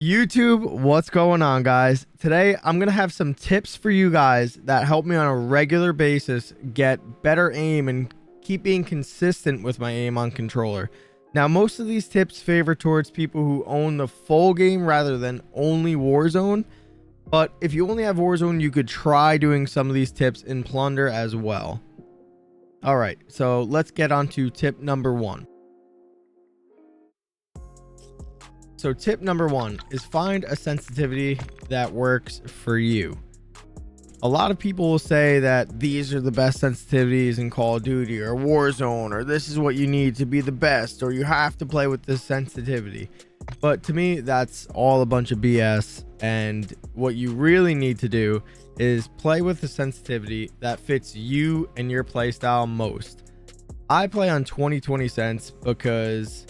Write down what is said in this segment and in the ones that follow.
YouTube, what's going on, guys? Today I'm gonna have some tips for you guys that help me on a regular basis get better aim and keep being consistent with my aim on controller. Now, most of these tips favor towards people who own the full game rather than only Warzone, but if you only have Warzone, you could try doing some of these tips in Plunder as well. All right, so let's get on to tip number one. So tip number one is find a sensitivity that works for you. A lot of people will say that these are the best sensitivities in Call of Duty or Warzone, or this is what you need to be the best, or you have to play with this sensitivity. But to me, that's all a bunch of BS. And what you really need to do is play with the sensitivity that fits you and your playstyle most. I play on 20/20 sense because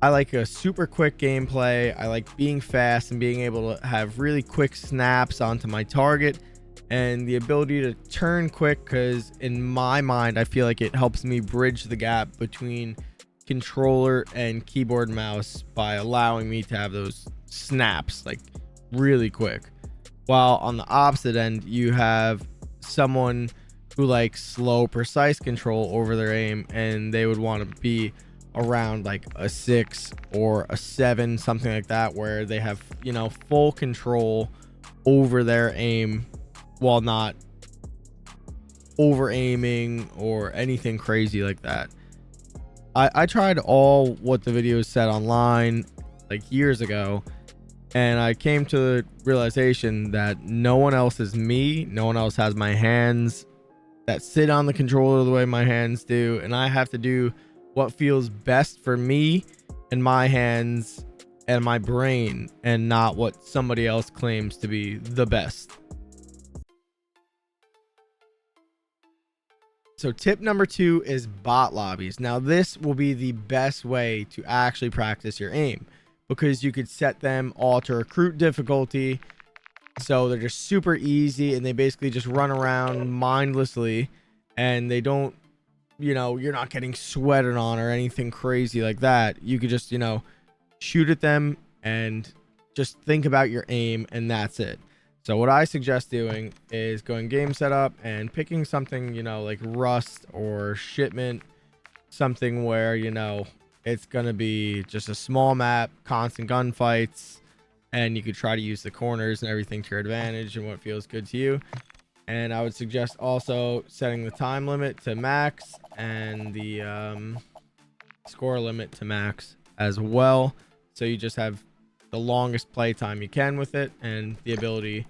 I like a super quick gameplay. I like being fast and being able to have really quick snaps onto my target and the ability to turn quick, because in my mind I feel like it helps me bridge the gap between controller and keyboard and mouse by allowing me to have those snaps like really quick. While on the opposite end, you have someone who likes slow, precise control over their aim, and they would want to be around like a 6 or a 7, something like that, where they have, you know, full control over their aim while not over aiming or anything crazy like that. I tried all what the videos said online like years ago, and I came to the realization that no one else is me. No one else has my hands that sit on the controller the way my hands do, and I have to do what feels best for me and my hands and my brain, and not what somebody else claims to be the best. So tip number two is bot lobbies. Now, this will be the best way to actually practice your aim, because you could set them all to recruit difficulty, so they're just super easy and they basically just run around mindlessly, and they don't, you know, you're not getting sweated on or anything crazy like that. You could just, you know, shoot at them and just think about your aim, and that's it. So what I suggest doing is going game setup and picking something, you know, like Rust or Shipment, something where, you know, it's gonna be just a small map, constant gunfights, and you could try to use the corners and everything to your advantage and what feels good to you. And I would suggest also setting the time limit to max and the score limit to max as well, so you just have the longest play time you can with it and the ability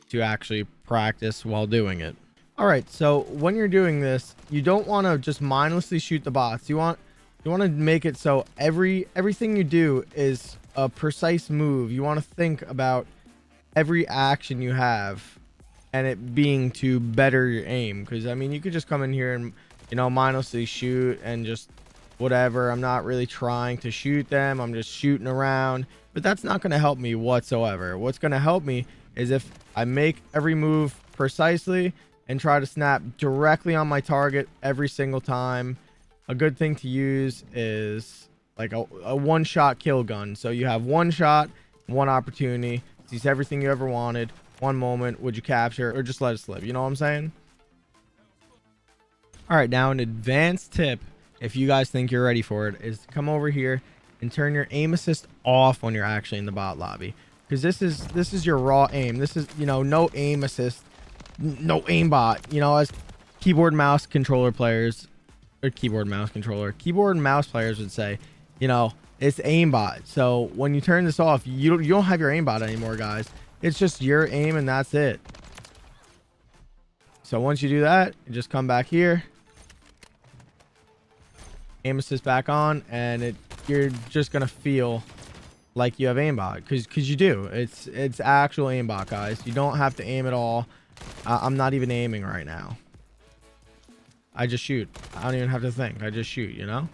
to actually practice while doing it. All right, so when you're doing this, you don't want to just mindlessly shoot the bots. You want to make it so everything you do is a precise move. You want to think about every action you have and it being to better your aim, because I mean, you could just come in here and, you know, mindlessly shoot and just whatever. I'm not really trying to shoot them, I'm just shooting around, but that's not going to help me whatsoever. What's going to help me is if I make every move precisely and try to snap directly on my target every single time. A good thing to use is like a one-shot kill gun. So you have one shot, one opportunity, sees everything you ever wanted, one moment. Would you capture or just let it slip? You know what I'm saying? All right, now an advanced tip, if you guys think you're ready for it, is to come over here and turn your aim assist off when you're actually in the bot lobby, because this is your raw aim. This is, you know, no aim assist, no aimbot. You know, as keyboard mouse controller players, or keyboard mouse players would say, you know, it's aimbot. So when you turn this off, you don't have your aimbot anymore, guys. It's just your aim and that's it. So once you do that, you just come back here, aim assist back on, and you're just gonna feel like you have aimbot, because you do. It's actual aimbot, guys. You don't have to aim at all. I'm not even aiming right now. I just shoot. I don't even have to think. I just shoot, you know?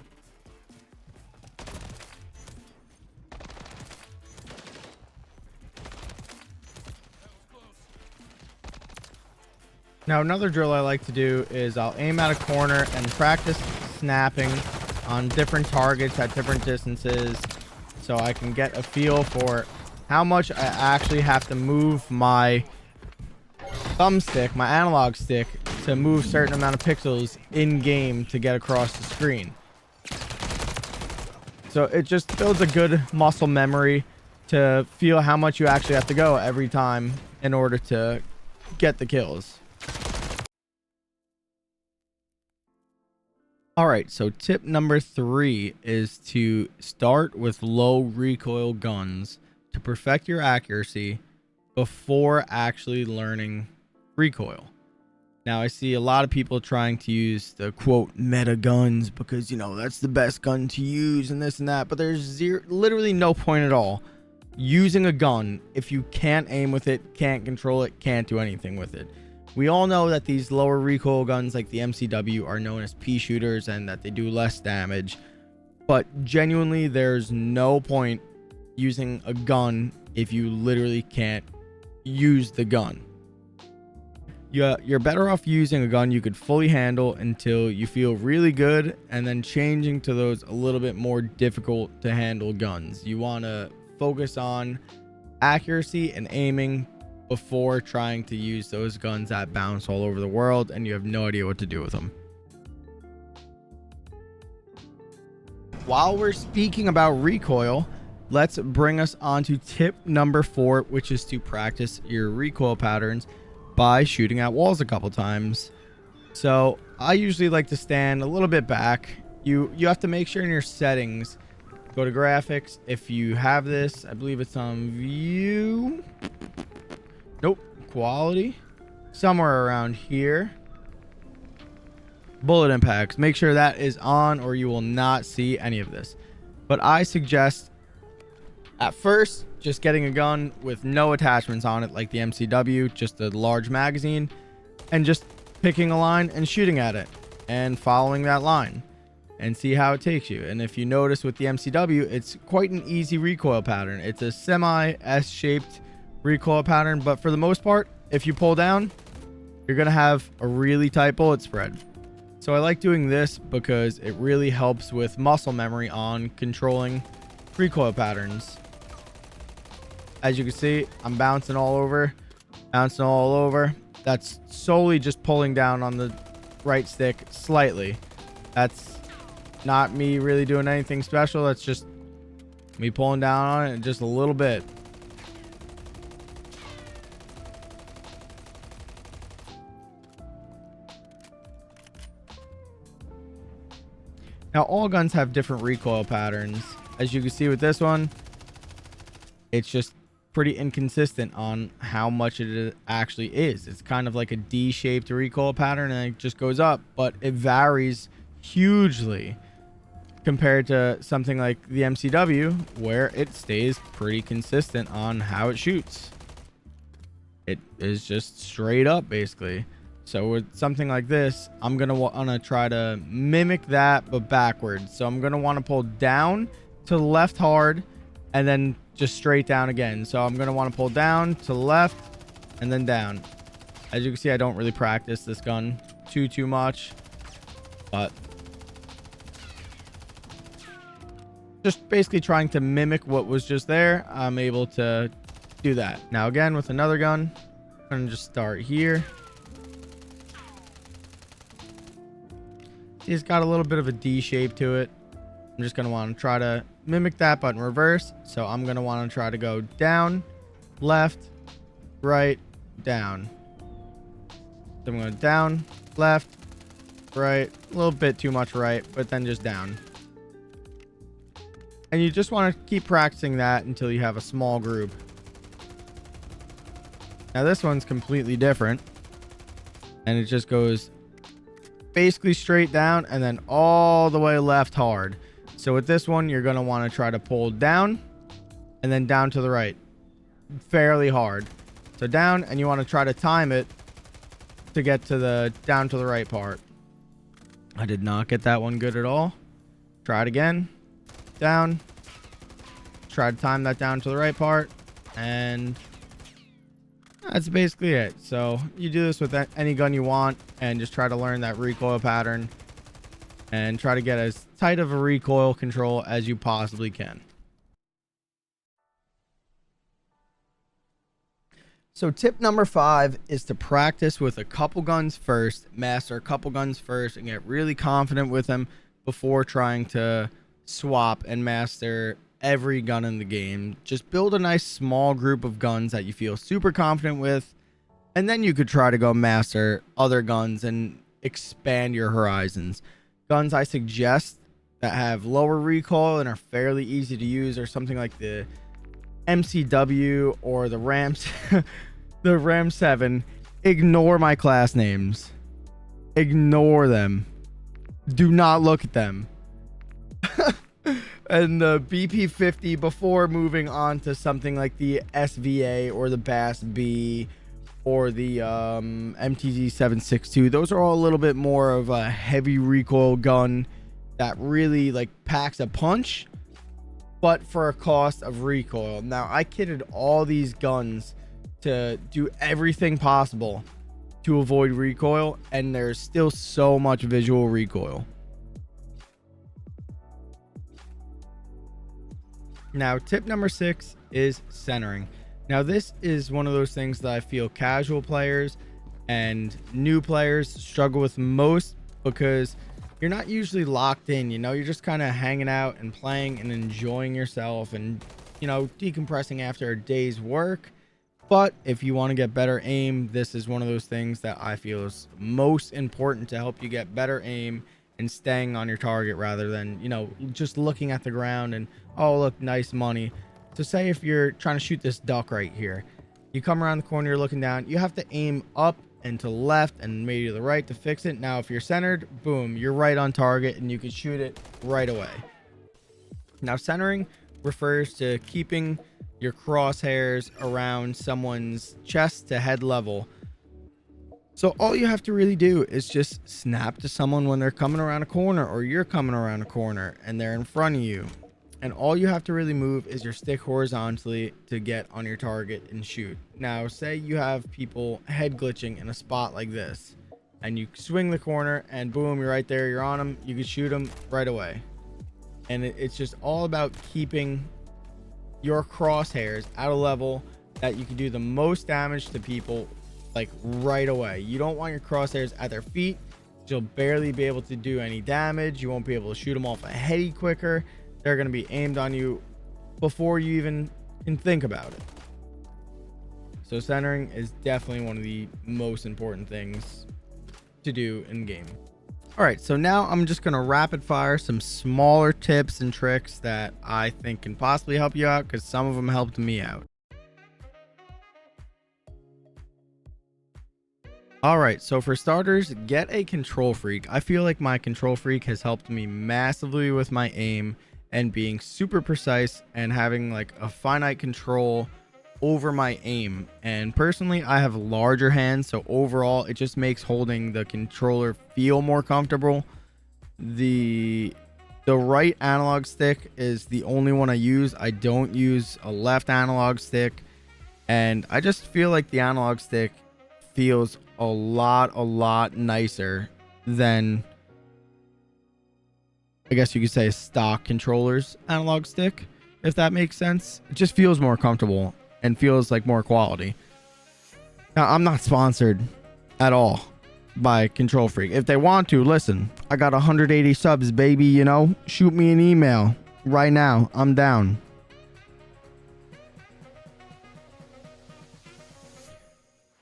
Now, another drill I like to do is I'll aim at a corner and practice snapping on different targets at different distances, so I can get a feel for how much I actually have to move my thumbstick, my analog stick, to move certain amount of pixels in game to get across the screen. So it just builds a good muscle memory to feel how much you actually have to go every time in order to get the kills. All right, so tip number 3 is to start with low recoil guns to perfect your accuracy before actually learning recoil. Now, I see a lot of people trying to use the quote meta guns because, you know, that's the best gun to use and this and that, but there's literally no point at all using a gun if you can't aim with it, can't control it, can't do anything with it. We all know that these lower recoil guns like the MCW are known as pea shooters and that they do less damage, but genuinely there's no point using a gun if you literally can't use the gun. You're better off using a gun you could fully handle until you feel really good, and then changing to those a little bit more difficult to handle guns. You want to focus on accuracy and aiming before trying to use those guns that bounce all over the world and you have no idea what to do with them. While we're speaking about recoil, let's bring us on to tip number 4, which is to practice your recoil patterns by shooting at walls a couple times. So I usually like to stand a little bit back. You have to make sure in your settings, go to graphics. If you have this, I believe it's on view. Nope, quality. Somewhere around here. Bullet impacts. Make sure that is on or you will not see any of this. But I suggest at first just getting a gun with no attachments on it like the MCW, just a large magazine, and just picking a line and shooting at it and following that line and see how it takes you. And if you notice with the MCW, it's quite an easy recoil pattern. It's a semi S-shaped recoil pattern, but for the most part, if you pull down, you're gonna have a really tight bullet spread. So I like doing this because it really helps with muscle memory on controlling recoil patterns. As you can see, I'm bouncing all over. That's solely just pulling down on the right stick slightly. That's not me really doing anything special. That's just me pulling down on it just a little bit. Now, all guns have different recoil patterns. As you can see with this one, it's just pretty inconsistent on how much it actually is. It's kind of like a D-shaped recoil pattern and it just goes up, but it varies hugely compared to something like the MCW where it stays pretty consistent on how it shoots. It is just straight up basically. So with something like this, I'm gonna want to try to mimic that but backwards. So I'm gonna want to pull down to the left hard and then just straight down again. So I'm gonna want to pull down to the left and then down. As you can see, I don't really practice this gun too much, but just basically trying to mimic what was just there, I'm able to do that. Now again with another gun, I'm gonna just start here. See, it's got a little bit of a D shape to it. I'm just gonna want to try to mimic that but in reverse. So I'm gonna want to try to go down, left, right, down. So I'm going down, left, right, a little bit too much right, but then just down. And you just want to keep practicing that until you have a small group. Now this one's completely different, and it just goes basically straight down and then all the way left hard. So with this one, you're going to want to try to pull down and then down to the right fairly hard. So down, and you want to try to time it to get to the down to the right part. I did not get that one good at all. Try it again. Down. Try to time that down to the right part, and that's basically it. So you do this with any gun you want and just try to learn that recoil pattern and try to get as tight of a recoil control as you possibly can. So tip number 5 is to practice with a couple guns first, master a couple guns first, and get really confident with them before trying to swap and master every gun in the game. Just build a nice small group of guns that you feel super confident with, and then you could try to go master other guns and expand your horizons. Guns I suggest that have lower recoil and are fairly easy to use are something like the MCW or the Rams the Ram 7. Ignore my class names. Ignore them. Do not look at them. And the BP50 before moving on to something like the SVA or the Bass B or the MTZ 762. Those are all a little bit more of a heavy recoil gun that really like packs a punch, but for a cost of recoil. Now, I kitted all these guns to do everything possible to avoid recoil, and there's still so much visual recoil. Now, tip number 6 is centering. Now, this is one of those things that I feel casual players and new players struggle with most, because you're not usually locked in, you know, you're just kind of hanging out and playing and enjoying yourself and, you know, decompressing after a day's work. But if you want to get better aim, this is one of those things that I feel is most important to help you get better aim and staying on your target rather than, you know, just looking at the ground and, oh, look, nice money. So say if you're trying to shoot this duck right here, you come around the corner, you're looking down, you have to aim up and to the left and maybe to the right to fix it. Now, if you're centered, boom, you're right on target and you can shoot it right away. Now, centering refers to keeping your crosshairs around someone's chest to head level. So all you have to really do is just snap to someone when they're coming around a corner, or you're coming around a corner and they're in front of you. And all you have to really move is your stick horizontally to get on your target and shoot. Now, say you have people head glitching in a spot like this, and you swing the corner and boom, you're right there, you're on them, you can shoot them right away. And it's just all about keeping your crosshairs at a level that you can do the most damage to people like right away. You don't want your crosshairs at their feet. You'll barely be able to do any damage. You won't be able to shoot them off a heady quicker. They're going to be aimed on you before you even can think about it. So centering is definitely one of the most important things to do in game. All right, so now I'm just going to rapid fire some smaller tips and tricks that I think can possibly help you out, because some of them helped me out. All right, so for starters, get a control freak. I feel like my control freak has helped me massively with my aim and being super precise and having like a finite control over my aim. And personally, I have larger hands, so overall it just makes holding the controller feel more comfortable. The right analog stick is the only one I use. I don't use a left analog stick, and I just feel like the analog stick feels a lot nicer than, I guess you could say, stock controllers analog stick, if that makes sense. It just feels more comfortable and feels like more quality. Now, I'm not sponsored at all by Control Freak. If they want to, listen, I got 180 subs, baby, you know, shoot me an email right now. I'm down.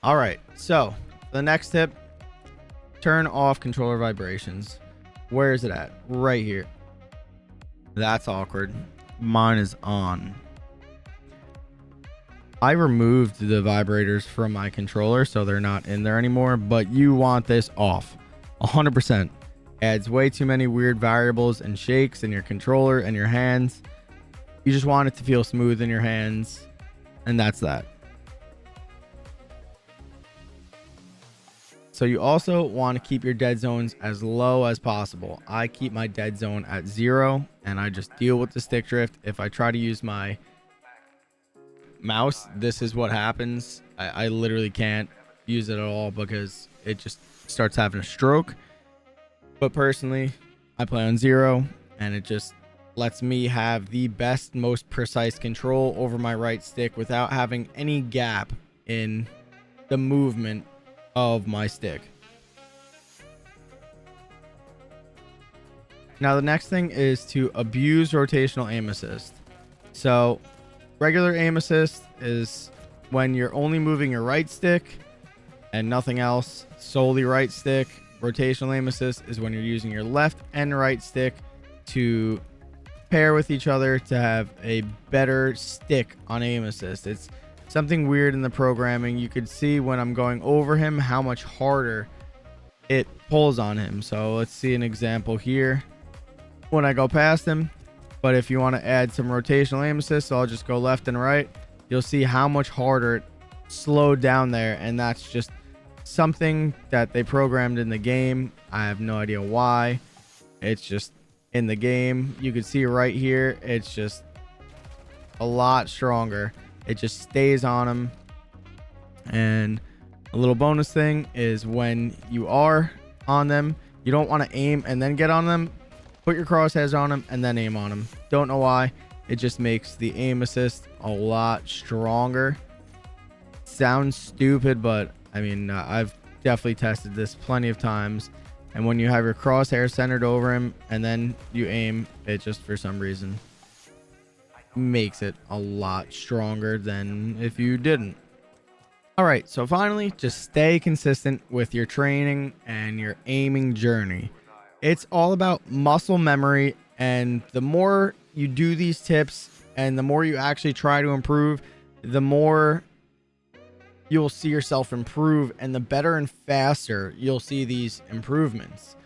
All right, so the next tip, turn off controller vibrations. Where is it at? Right here. That's awkward. Mine is on. I removed the vibrators from my controller, so they're not in there anymore, but you want this off 100%. Adds way too many weird variables and shakes in your controller and your hands. You just want it to feel smooth in your hands, and that's that. So you also want to keep your dead zones as low as possible. I keep my dead zone at 0, and I just deal with the stick drift. If I try to use my mouse, this is what happens. I literally can't use it at all because it just starts having a stroke. But personally, I play on 0, and it just lets me have the best, most precise control over my right stick without having any gap in the movement of my stick. Now the next thing is to abuse rotational aim assist. So regular aim assist is when you're only moving your right stick and nothing else, solely right stick. Rotational aim assist is when you're using your left and right stick to pair with each other to have a better stick on aim assist. It's something weird in the programming. You could see when I'm going over him how much harder it pulls on him. So let's see an example here when I go past him. But if you want to add some rotational aim assist, so I'll just go left and right. You'll see how much harder it slowed down there, and that's just something that they programmed in the game. I have no idea why. It's just in the game. You can see right here, it's just a lot stronger. It just stays on him. And a little bonus thing is when you are on them, you don't want to aim and then get on them. Put your crosshairs on them and then aim on them. Don't know why. It just makes the aim assist a lot stronger. Sounds stupid, but I mean, I've definitely tested this plenty of times. And when you have your crosshair centered over him and then you aim, it just for some reason makes it a lot stronger than if you didn't. All right, so finally, just stay consistent with your training and your aiming journey. It's all about muscle memory, and the more you do these tips and the more you actually try to improve, the more you'll see yourself improve, and the better and faster you'll see these improvements.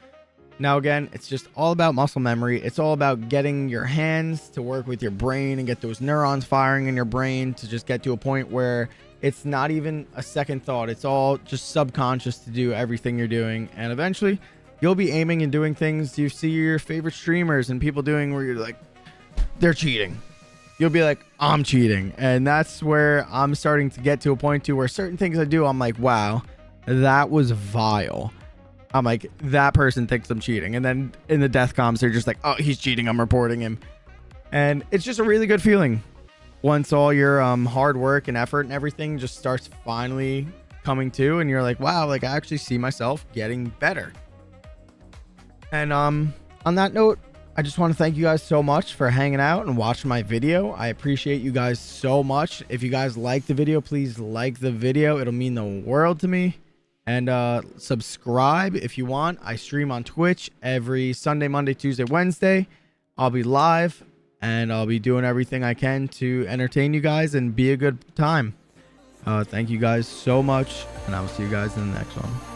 Now again, it's just all about muscle memory. It's all about getting your hands to work with your brain and get those neurons firing in your brain to just get to a point where it's not even a second thought. It's all just subconscious to do everything you're doing, and eventually you'll be aiming and doing things you see your favorite streamers and people doing where you're like, they're cheating. You'll be like, I'm cheating. And that's where I'm starting to get to a point to where certain things I do, I'm like, wow, that was vile. I'm like, that person thinks I'm cheating. And then in the death comms, they're just like, oh, he's cheating, I'm reporting him. And it's just a really good feeling once all your hard work and effort and everything just starts finally coming to, and you're like, wow, like I actually see myself getting better. And on that note, I just want to thank you guys so much for hanging out and watching my video. I appreciate you guys so much. If you guys like the video, please like the video. It'll mean the world to me. And subscribe if you want. I stream on Twitch every Sunday, Monday, Tuesday, Wednesday. I'll be live and I'll be doing everything I can to entertain you guys and be a good time. Thank you guys so much, and I will see you guys in the next one.